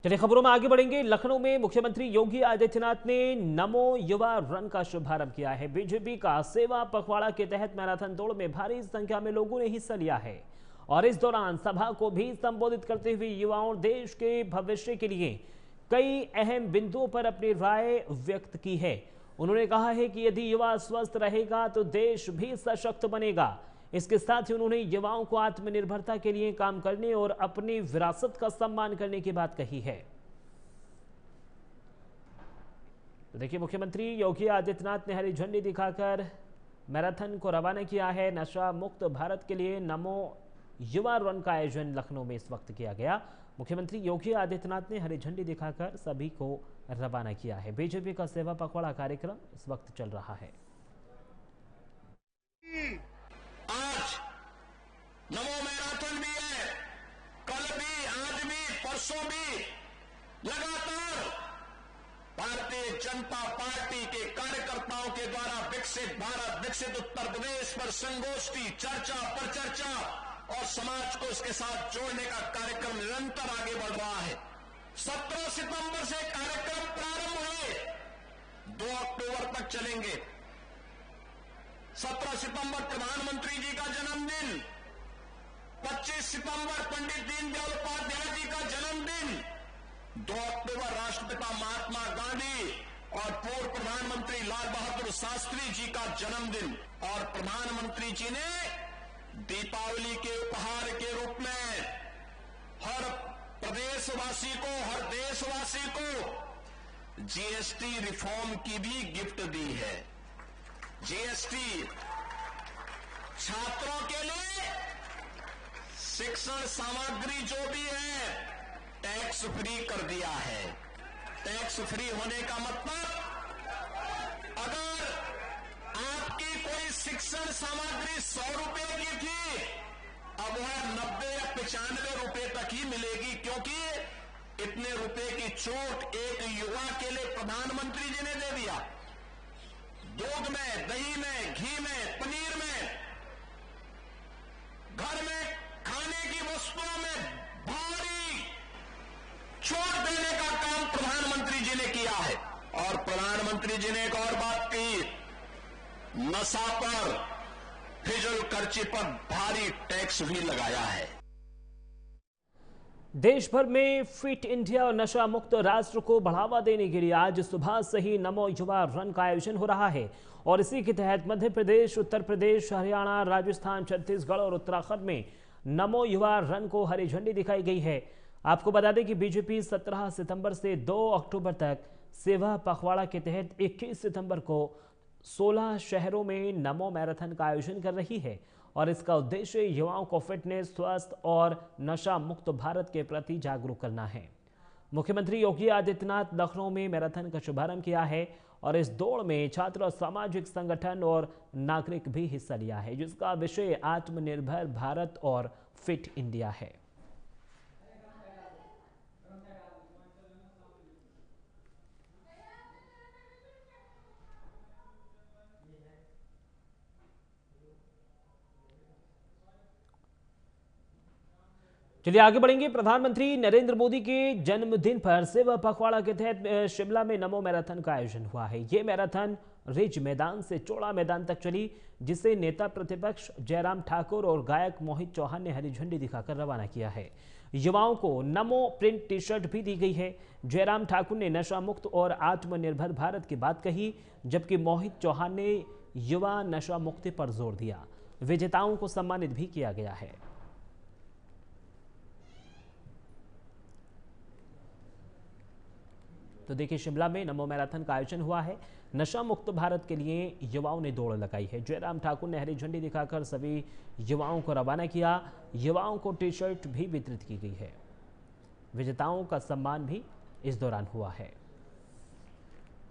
चलिए खबरों में आगे बढ़ेंगे। लखनऊ में मुख्यमंत्री योगी आदित्यनाथ ने नमो युवा रन का शुभारंभ किया है। बीजेपी का सेवा पखवाड़ा के तहत मैराथन दौड़ में भारी संख्या में लोगों ने हिस्सा लिया है और इस दौरान सभा को भी संबोधित करते हुए युवाओं देश के भविष्य के लिए कई अहम बिंदुओं पर अपनी राय व्यक्त की है। उन्होंने कहा है कि यदि युवा स्वस्थ रहेगा तो देश भी सशक्त बनेगा। इसके साथ ही उन्होंने युवाओं को आत्मनिर्भरता के लिए काम करने और अपनी विरासत का सम्मान करने की बात कही है। तो देखिए, मुख्यमंत्री योगी आदित्यनाथ ने हरी झंडी दिखाकर मैराथन को रवाना किया है। नशा मुक्त भारत के लिए नमो युवा रन का आयोजन लखनऊ में इस वक्त किया गया। मुख्यमंत्री योगी आदित्यनाथ ने हरी झंडी दिखाकर सभी को रवाना किया है। बीजेपी का सेवा पखवाड़ा कार्यक्रम इस वक्त चल रहा है। आज नमो मैराथन भी है, कल भी, आज भी, परसों भी लगातार भारतीय जनता पार्टी के कार्यकर्ताओं के द्वारा विकसित भारत, विकसित उत्तर प्रदेश पर संगोष्ठी, चर्चा पर चर्चा और समाज को इसके साथ जोड़ने का कार्यक्रम निरंतर आगे बढ़ रहा है। 17 सितंबर से कार्यक्रम प्रारंभ हुए, 2 अक्टूबर तक चलेंगे। 17 सितंबर प्रधानमंत्री जी का जन्मदिन, 25 सितंबर पंडित दीनदयाल उपाध्याय जी का जन्मदिन, 2 अक्टूबर राष्ट्रपिता महात्मा गांधी और पूर्व प्रधानमंत्री लाल बहादुर शास्त्री जी का जन्मदिन। और प्रधानमंत्री जी ने दीपावली के उपहार के रूप में हर प्रदेशवासी को, हर देशवासी को जीएसटी रिफॉर्म की भी गिफ्ट दी है। जीएसटी छात्रों के लिए शिक्षण सामग्री जो भी है टैक्स फ्री कर दिया है। टैक्स फ्री होने का मतलब, अगर आपकी कोई शिक्षण सामग्री 100 रुपए की थी, अब वह 90 या 95 रुपए तक ही मिलेगी, क्योंकि इतने रुपए की छूट एक युवा के लिए प्रधानमंत्री जी ने दे दिया। दूध में, दही में, घी में, पनीर में, घर में खाने की वस्तुओं में भारी छूट देने का काम प्रधानमंत्री जी ने किया है। और प्रधानमंत्री जी ने एक और बात की, नशा पर, फिजूल खर्ची पर भारी टैक्स भी लगाया है। देश भर में फिट इंडिया और नशा मुक्त राष्ट्र को बढ़ावा देने के लिए आज सुबह से ही नमो युवा रन का आयोजन हो रहा है और इसी के तहत मध्य प्रदेश, उत्तर प्रदेश, हरियाणा, राजस्थान, छत्तीसगढ़ और उत्तराखंड में नमो युवा रन को हरी झंडी दिखाई गई है। आपको बता दें कि बीजेपी 17 सितंबर से 2 अक्टूबर तक सेवा पखवाड़ा के तहत 21 सितंबर को 16 शहरों में नमो मैराथन का आयोजन कर रही है और इसका उद्देश्य युवाओं को फिटनेस, स्वस्थ और नशा मुक्त भारत के प्रति जागरूक करना है। मुख्यमंत्री योगी आदित्यनाथ लखनऊ में मैराथन का शुभारंभ किया है और इस दौड़ में छात्र और सामाजिक संगठन और नागरिक भी हिस्सा लिया है, जिसका विषय आत्मनिर्भर भारत और फिट इंडिया है। चलिए आगे बढ़ेंगे। प्रधानमंत्री नरेंद्र मोदी के जन्मदिन पर सेवा पखवाड़ा के तहत शिमला में नमो मैराथन का आयोजन हुआ है। ये मैराथन रिज मैदान से चौड़ा मैदान तक चली, जिसे नेता प्रतिपक्ष जयराम ठाकुर और गायक मोहित चौहान ने हरी झंडी दिखाकर रवाना किया है। युवाओं को नमो प्रिंट टी शर्ट भी दी गई है। जयराम ठाकुर ने नशा मुक्त और आत्मनिर्भर भारत की बात कही, जबकि मोहित चौहान ने युवा नशा मुक्ति पर जोर दिया। विजेताओं को सम्मानित भी किया गया है। तो देखिए, शिमला में नमो मैराथन का आयोजन हुआ है। नशा मुक्त भारत के लिए युवाओं ने दौड़ लगाई है। जयराम ठाकुर ने हरी झंडी दिखाकर सभी युवाओं को रवाना किया। युवाओं को टी शर्ट भी वितरित की गई है। विजेताओं का सम्मान भी इस दौरान हुआ है।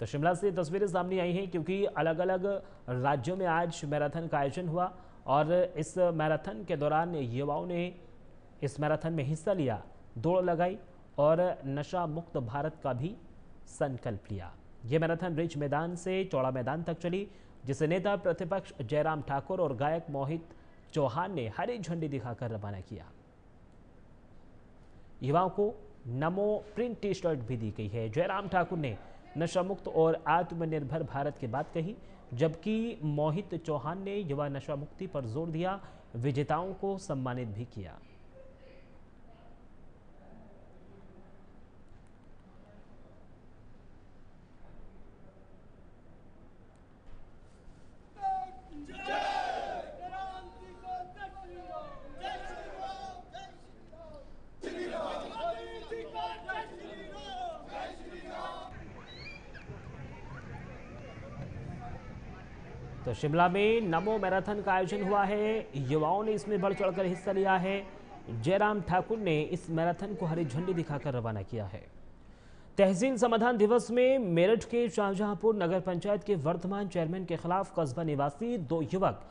तो शिमला से तस्वीरें सामने आई हैं, क्योंकि अलग अलग राज्यों में आज मैराथन का आयोजन हुआ और इस मैराथन के दौरान युवाओं ने इस मैराथन में हिस्सा लिया, दौड़ लगाई और नशा मुक्त भारत का भी संकल्प लिया। यह मैराथन रिज मैदान से चौड़ा मैदान तक चली, जिसे नेता प्रतिपक्ष जयराम ठाकुर और गायक मोहित चौहान ने हरी झंडी दिखाकर रवाना किया। युवाओं को नमो प्रिंट टी शर्ट भी दी गई है। जयराम ठाकुर ने नशा मुक्त और आत्मनिर्भर भारत की बात कही, जबकि मोहित चौहान ने युवा नशा मुक्ति पर जोर दिया, विजेताओं को सम्मानित भी किया। तो शिमला में नमो मैराथन का आयोजन हुआ है। युवाओं ने इसमें बढ़ चढ़कर हिस्सा लिया है। जयराम ठाकुर ने इस मैराथन को हरी झंडी दिखाकर रवाना किया है। तहसील समाधान दिवस में मेरठ के शाहजहांपुर नगर पंचायत के वर्तमान चेयरमैन के खिलाफ कस्बा निवासी 2 युवक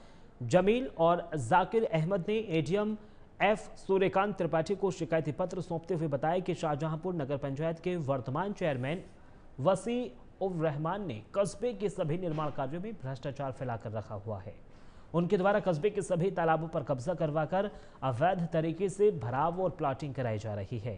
जमील और जाकिर अहमद ने एडीएम एफ सूर्यकांत त्रिपाठी को शिकायती पत्र सौंपते हुए बताया कि शाहजहांपुर नगर पंचायत के वर्तमान चेयरमैन वसी उर रहमान ने कस्बे के सभी निर्माण कार्यों में भ्रष्टाचार फैलाकर रखा हुआ है। उनके द्वारा कस्बे के सभी तालाबों पर कब्जा करवाकर अवैध तरीके से भराव और प्लाटिंग कराई जा रही है।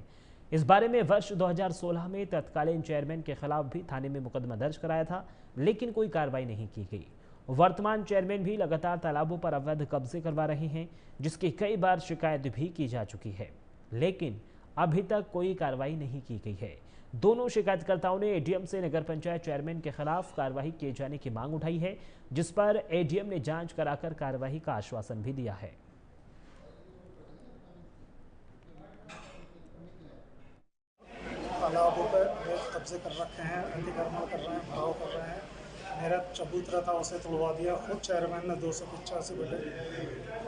इस बारे में वर्ष 2016 में तत्कालीन चेयरमैन के खिलाफ भी थाने में मुकदमा दर्ज कराया था, लेकिन कोई कार्रवाई नहीं की गई। वर्तमान चेयरमैन भी लगातार तालाबों पर अवैध कब्जे करवा रहे हैं, जिसकी कई बार शिकायत भी की जा चुकी है, लेकिन अभी तक कोई कार्रवाई नहीं की गई है। दोनों शिकायतकर्ताओं ने एडीएम से नगर पंचायत चेयरमैन के खिलाफ कार्रवाई किए जाने की मांग उठाई है, जिस पर एडीएम ने जांच कराकर कार्रवाई का आश्वासन भी दिया है। तालाबों पर कब्जे कर रखे हैं, अतिक्रमण कर रहे हैं, भराव कर रहे हैं। मेरा चबूतरा था, उसे तोड़वा दिया। खुद चेयरमैन ने 285 बटे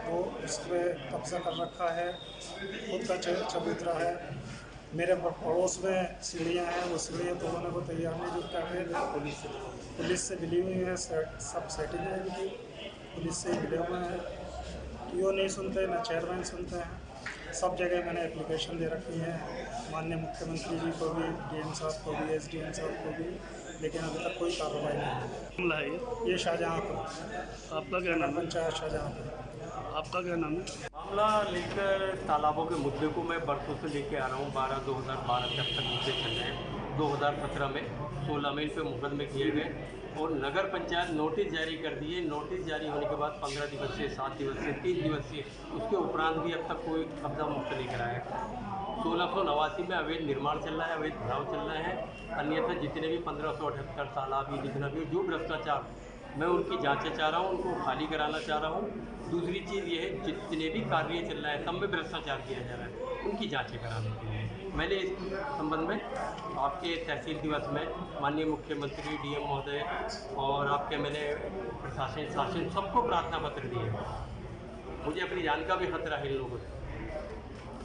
तो उस पर कब्जा कर रखा है। खुद का चबूतरा है। मेरे पड़ोस में सीढ़ियाँ हैं, वो सीढ़ियाँ तोड़ने को तैयार नहीं जुट कर पुलिस से मिली हुई है। सब सेटिंग है इनकी, पुलिस से मिले हुए हैं। टीओ नहीं सुनते, ना चेयरमैन सुनते हैं। सब जगह मैंने एप्लीकेशन दे रखी है, माननीय मुख्यमंत्री जी को भी, डीएम साहब को भी, एसडीएम साहब को भी, लेकिन अभी तक कोई कार्रवाई नहीं है। ये शाहजहांपुर। आपका क्या नाम? पंचायत शाहजहांपुर। आपका क्या नाम है? मामला लेकर तालाबों के मुद्दे को मैं बरसों से लेके आ रहा हूँ। 2012 से अब तक मुद्दे चल रहे हैं। 2017 में 16 मई पे मुकदमे किए गए और नगर पंचायत नोटिस जारी कर दिए। नोटिस जारी होने के बाद 15 दिवसीय, 7 दिवसीय, 3 दिवसीय, उसके उपरांत भी अब तक कोई कब्जा मुक्त नहीं कराया है। 1689 में अवैध निर्माण चल रहा है, अवैध भराव चल रहे हैं। अन्यथा जितने भी 1578 तालाब ही जितना भी जो भ्रष्टाचार, मैं उनकी जांचें चाह रहा हूँ, उनको खाली कराना चाह रहा हूँ। दूसरी चीज़ ये है, जितने भी कार्य चल रहा है सब में भ्रष्टाचार किया जा रहा है, उनकी जांचें कराने के लिए मैंने इस संबंध में आपके तहसील दिवस में माननीय मुख्यमंत्री, डीएम महोदय और आपके मैंने प्रशासन, शासन सबको प्रार्थना पत्र दिए। मुझे अपनी जान का भी खतरा है इन लोगों से।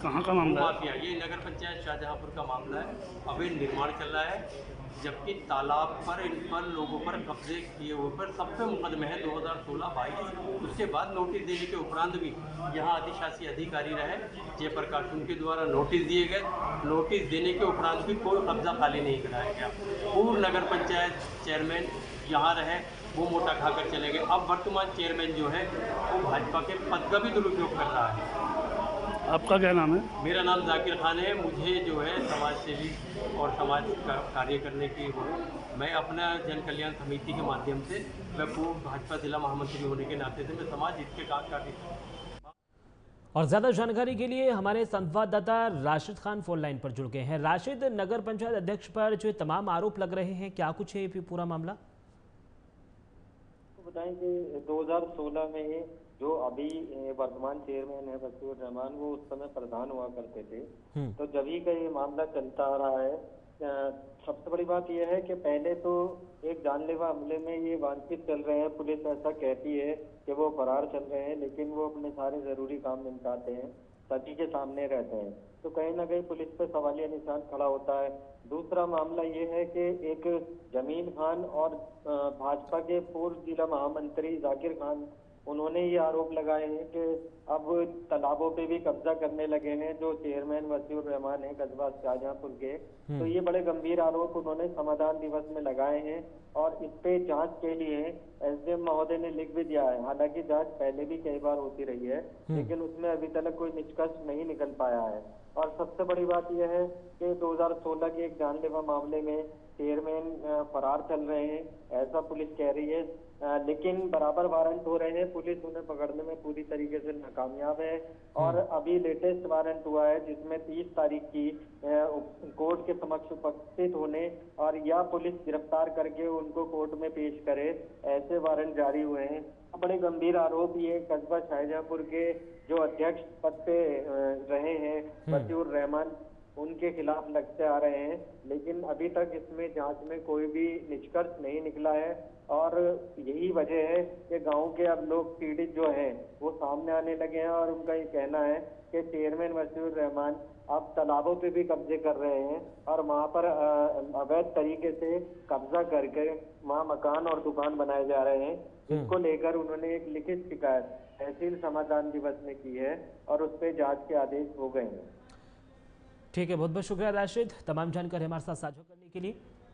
कहाँ का मामला है? ये नगर पंचायत शाहजहांपुर का मामला है। अवैध निर्माण चल रहा है, जबकि तालाब पर इन पर लोगों पर कब्जे किए हुए पर सब पे मुकदमे है 2016-22। उसके बाद नोटिस देने के उपरांत भी यहाँ अधिशासी अधिकारी रहे जयप्रकाश, उनके द्वारा नोटिस दिए गए। नोटिस देने के उपरांत भी कोई कब्जा खाली नहीं कराया गया। पूर्व नगर पंचायत चेयरमैन यहाँ रहे, वो मोटा खाकर चले गए। अब वर्तमान चेयरमैन जो है वो भाजपा के पद का भी दुरुपयोग कर रहा है। आपका क्या नाम है? मेरा नाम जाकिर खान है। मुझे जो है समाज सेवी और समाज का कार्य करने की वो, मैं अपना जन कल्याण समिति के माध्यम से, मैं पूर्व भाजपा जिला महामंत्री होने के नाते से मैं समाज हित के काम कर रही हूँ। और ज़्यादा जानकारी के लिए हमारे संवाददाता राशिद खान फोन लाइन पर जुड़ गए हैं। राशिद, नगर पंचायत अध्यक्ष पर जो तमाम आरोप लग रहे हैं, क्या कुछ है पूरा मामला? बताएं कि 2016 में जो अभी वर्तमान चेयरमैन है वसी उर रहमान, वो उस समय प्रधान हुआ करते थे। तो जब ही का ये मामला चलता आ रहा है। सबसे बड़ी बात यह है कि पहले तो एक जानलेवा हमले में ये वांछित चल रहे हैं। पुलिस ऐसा कहती है कि वो फरार चल रहे हैं, लेकिन वो अपने सारे जरूरी काम निपटाते हैं, सभी के सामने रहते हैं। तो कहीं ना कहीं पुलिस पे सवालिया निशान खड़ा होता है। दूसरा मामला ये है कि एक जमील खान और भाजपा के पूर्व जिला महामंत्री जाकिर खान, उन्होंने ये आरोप लगाए हैं कि अब तालाबों पे भी कब्जा करने लगे हैं जो चेयरमैन वसी उर रहमान है कस्बा शाहजहांपुर के। तो ये बड़े गंभीर आरोप उन्होंने समाधान दिवस में लगाए हैं और इस पे जांच के लिए एसडीएम महोदय ने लिख भी दिया है। हालांकि जांच पहले भी कई बार होती रही है, लेकिन उसमें अभी तक कोई निष्कर्ष नहीं निकल पाया है। और सबसे बड़ी बात यह है कि 2016 के एक जानलेवा मामले में चेयरमैन फरार चल रहे हैं, ऐसा पुलिस कह रही है। लेकिन बराबर वारंट हो रहे हैं, पुलिस उन्हें पकड़ने में पूरी तरीके से नाकामयाब है। और अभी लेटेस्ट वारंट हुआ है जिसमें 30 तारीख की कोर्ट के समक्ष उपस्थित होने और या पुलिस गिरफ्तार करके उनको कोर्ट में पेश करे, ऐसे वारंट जारी हुए हैं। बड़े गंभीर आरोप ये कस्बा शाहजहांपुर के जो अध्यक्ष पद पे रहे हैं वसीउर रहमान, उनके खिलाफ लगते आ रहे हैं। लेकिन अभी तक इसमें जांच में कोई भी निष्कर्ष नहीं निकला है और यही वजह है कि गांव के अब लोग पीड़ित जो हैं वो सामने आने लगे हैं और उनका ये कहना है कि चेयरमैन वसीउर रहमान अब तालाबों पे भी कब्जे कर रहे हैं और वहां पर अवैध तरीके से कब्जा करके वहां मकान और दुकान बनाए जा रहे हैं। इसको लेकर उन्होंने एक लिखित शिकायत तहसील समाधान दिवस में की है और उस पर जांच के आदेश हो गए हैं। ठीक है, बहुत बहुत शुक्रिया राशिद, तमाम जानकारी हमारे साथ साझा करने के लिए।